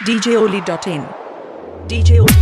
djoli.in djoli.in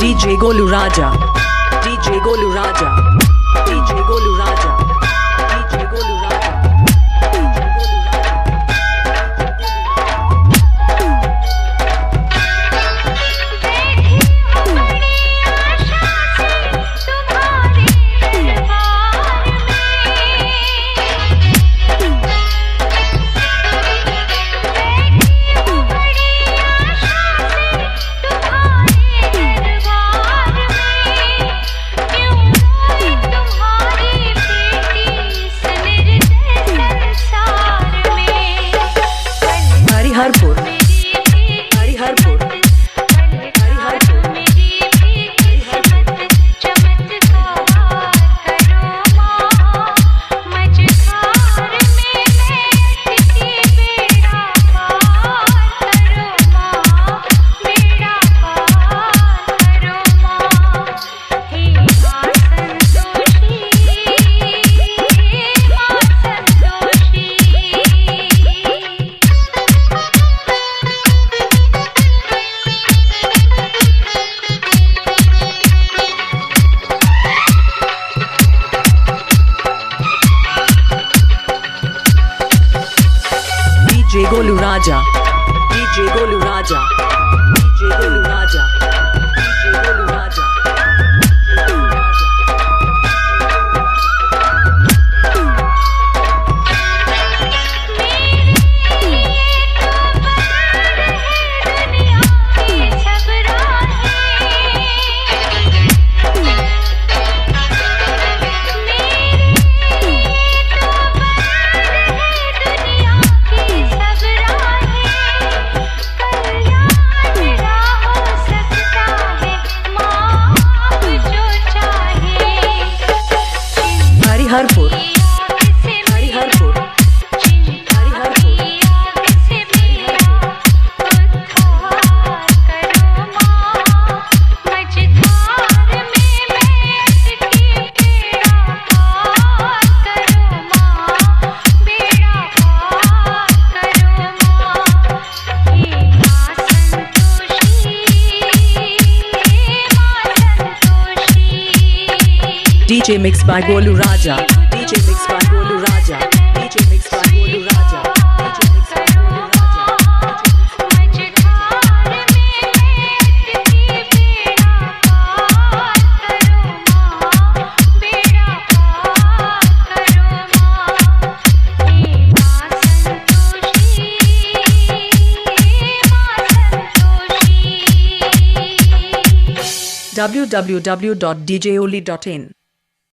DJ Golu Raja DJ Golu Raja DJ Golu Raja DJ Golu Raja Hariharpur Hariharpur DJ Golu Raja DJ Golu Raja DJ Golu Raja DJ Golu Raja Hariharpur Hariharpur DJ mixed by Golu Raja DJ mixed by Golu Raja DJ mixed by Golu Raja DJ mixed by Golu Raja www.djoli.in